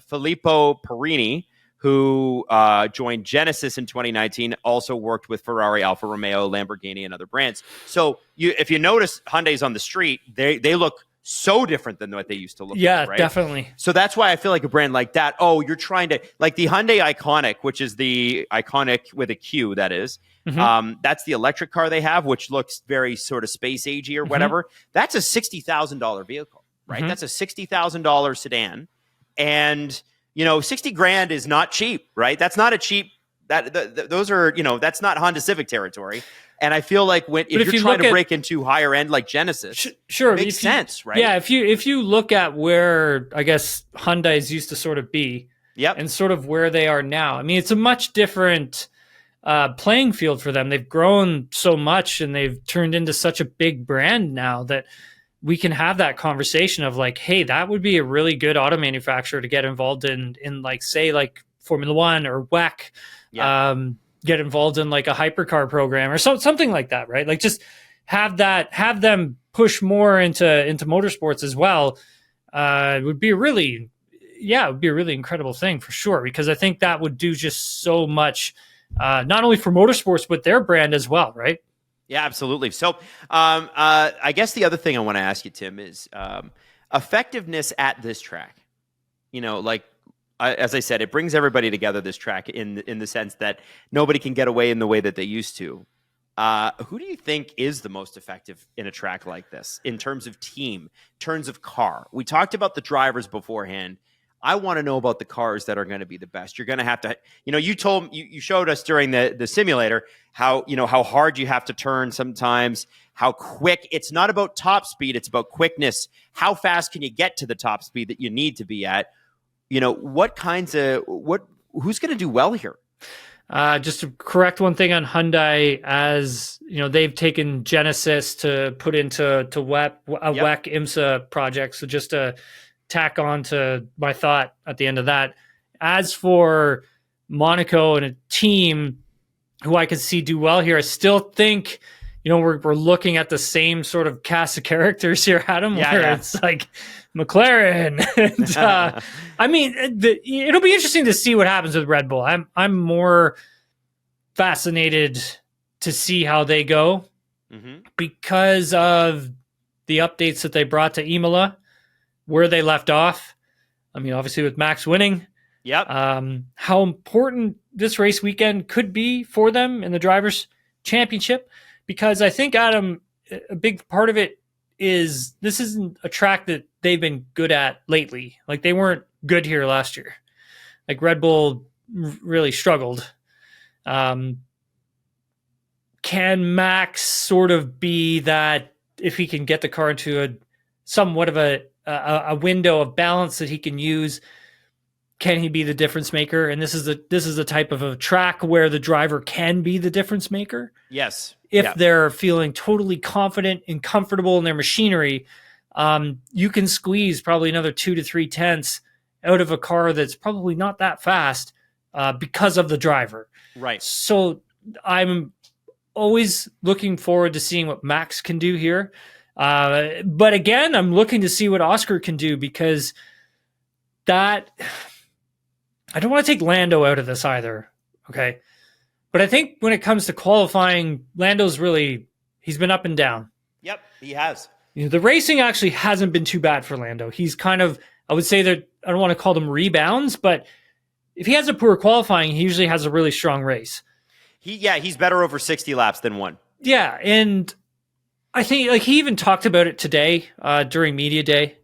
Filippo Perini, who joined Genesis in 2019, also worked with Ferrari, Alfa Romeo, Lamborghini, and other brands. So if you notice Hyundais on the street, they look so different than what they used to look like, right? Definitely. So that's why I feel like a brand like that, you're trying to, like the Hyundai Iconic, which is the Iconic with a Q, that is. Mm-hmm. That's the electric car they have, which looks very sort of space agey or whatever. Mm-hmm. That's a $60,000 vehicle, right? Mm-hmm. That's a $60,000 sedan. And, you know, $60,000 is not cheap, right? That's not a cheap, those are, you know, that's not Honda Civic territory. And I feel like if you're trying to break into higher end like Genesis, sure, it makes sense, right? Yeah, if you look at where I guess Hyundai's used to sort of be, and sort of where they are now, I mean, it's a much different playing field for them. They've grown so much and they've turned into such a big brand now that we can have that conversation of like, hey, that would be a really good auto manufacturer to get involved in like, say, like Formula One or WEC. Yeah. Get involved in like a hypercar program or something like that, right? Like just have them push more into motorsports as well. It would be a really incredible thing for sure, because I think that would do just so much, not only for motorsports, but their brand as well, right? Yeah, absolutely. So I guess the other thing I want to ask you, Tim, is effectiveness at this track. You know, like, as I said, it brings everybody together, this track, in the sense that nobody can get away in the way that they used to. Who do you think is the most effective in a track like this in terms of team, in terms of car? We talked about the drivers beforehand. I want to know about the cars that are going to be the best. You're going to have to, you know, you showed us during the simulator how hard you have to turn sometimes, how quick. It's not about top speed, it's about quickness. How fast can you get to the top speed that you need to be at? You know, who's going to do well here? Just to correct one thing on Hyundai, as you know, they've taken Genesis to put into WEC IMSA project. So just to tack on to my thought at the end of that, as for Monaco and a team who I could see do well here, I still think, you know, we're looking at the same sort of cast of characters here, Adam, it's like McLaren. And, I mean, it'll be interesting to see what happens with Red Bull. I'm more fascinated to see how they go because of the updates that they brought to Imola, where they left off. I mean, obviously with Max winning. Yep. How important this race weekend could be for them in the Drivers' Championship. Because I think, Adam, a big part of it is this isn't a track that they've been good at lately. Like, they weren't good here last year. Like, Red Bull really struggled. Can Max sort of be that, if he can get the car into a somewhat of a window of balance that he can use, can he be the difference maker? And this is the type of a track where the driver can be the difference maker. Yes. If they're feeling totally confident and comfortable in their machinery, you can squeeze probably another 2 to 3 tenths out of a car that's probably not that fast because of the driver. Right. So I'm always looking forward to seeing what Max can do here. But again, I'm looking to see what Oscar can do, because that, I don't want to take Lando out of this either. Okay. But I think when it comes to qualifying, Lando's really, He's been up and down. Yep, he has. The racing actually hasn't been too bad for Lando. He's kind of, I would say that, I don't want to call them rebounds, but if he has a poor qualifying, he usually has a really strong race. He's better over 60 laps than one. Yeah, and I think like he even talked about it today during media day.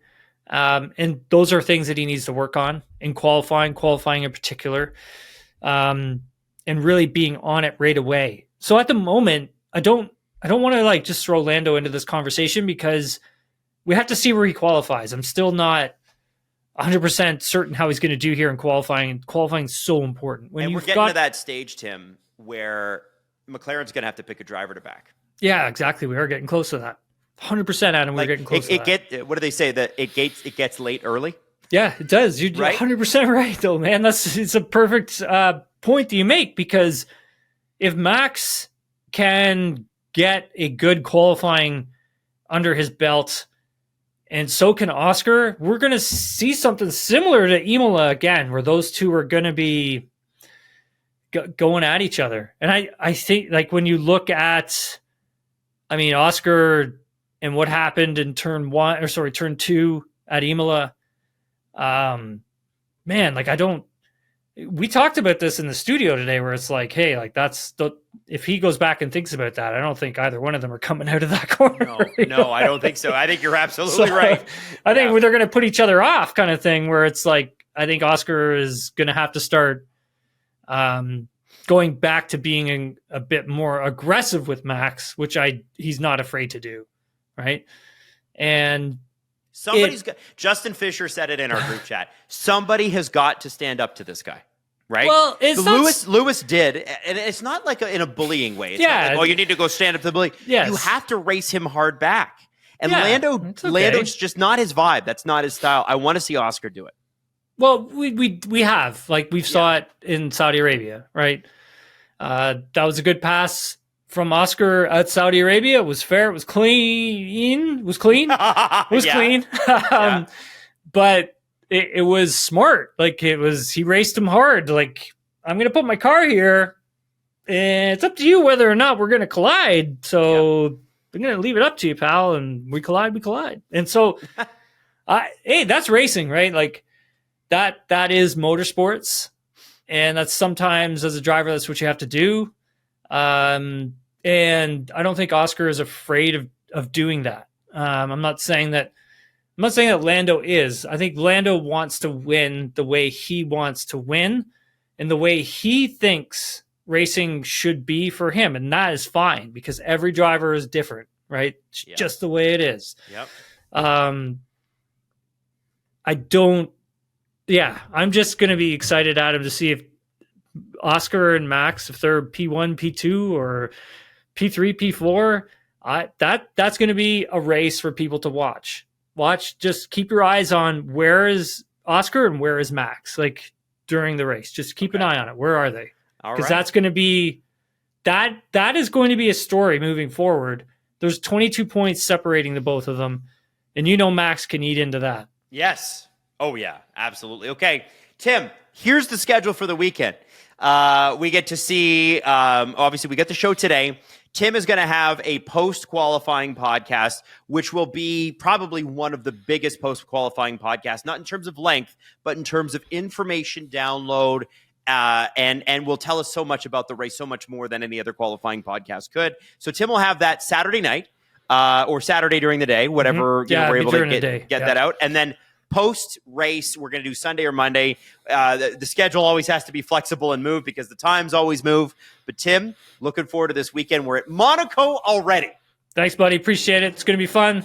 And those are things that he needs to work on in qualifying in particular, and really being on it right away. So at the moment, I don't want to like just throw Lando into this conversation because we have to see where he qualifies. I'm still not 100% certain how he's going to do here in qualifying. And qualifying is so important. And we're getting to that stage, Tim, where McLaren's going to have to pick a driver to back. Yeah, exactly. We are getting close to that. 100%, Adam. We're getting close to that. What do they say? That it gets late early? Yeah, it does. You're right? 100% right, though, man. It's a perfect point that you make, because if Max can get a good qualifying under his belt, and so can Oscar, we're going to see something similar to Imola again, where those two are going to be going at each other. And I think, like, when you look at, I mean, Oscar and what happened in turn 2 at Imola, man, like, we talked about this in the studio today, where it's like, hey, like, if he goes back and thinks about that, I don't think either one of them are coming out of that corner. No, I don't think so. I think you're absolutely right. I think they're going to put each other off, kind of thing, where it's like, I think Oscar is going to have to start going back to being a bit more aggressive with Max, which he's not afraid to do, right? And Justin Fisher said it in our group chat. Somebody has got to stand up to this guy, right? Well, Lewis did, and it's not like in a bullying way. It's not like, you need to go stand up to the bully. Yes. You have to race him hard back. And Lando's just not his vibe. That's not his style. I want to see Oscar do it. Well, we have, like, we've saw it in Saudi Arabia, right? That was a good pass from Oscar at Saudi Arabia. It was fair. It was clean. It was clean. But it was smart. Like, he raced him hard. Like, I'm going to put my car here, and it's up to you whether or not we're going to collide. So I'm going to leave it up to you, pal. And we collide. And so, hey, that's racing, right? Like, that is motorsports. And that's sometimes, as a driver, that's what you have to do. And I don't think Oscar is afraid of doing that. I'm not saying that Lando is. I think Lando wants to win the way he wants to win, and the way he thinks racing should be for him. And that is fine, because every driver is different, right? It's just the way it is. Yep. I'm just going to be excited, Adam, to see if Oscar and Max, if they're P1, P2, or P3, P4, that's going to be a race for people to watch. Just keep your eyes on where is Oscar and where is Max, like, during the race. Just keep an eye on it. Where are they? Because that's going to be, that is going to be a story moving forward. There's 22 points separating the both of them, and Max can eat into that. Yes. Oh, yeah, absolutely. Okay, Tim, here's the schedule for the weekend. We get to see, obviously, we get the show today. Tim is going to have a post-qualifying podcast, which will be probably one of the biggest post-qualifying podcasts, not in terms of length, but in terms of information download, and will tell us so much about the race, so much more than any other qualifying podcast could. So Tim will have that Saturday night, or Saturday during the day, whatever we're able to get that out. And then post-race, we're going to do Sunday or Monday. The schedule always has to be flexible and move, because the times always move. But Tim, looking forward to this weekend. We're at Monaco already. Thanks, buddy. Appreciate it. It's going to be fun.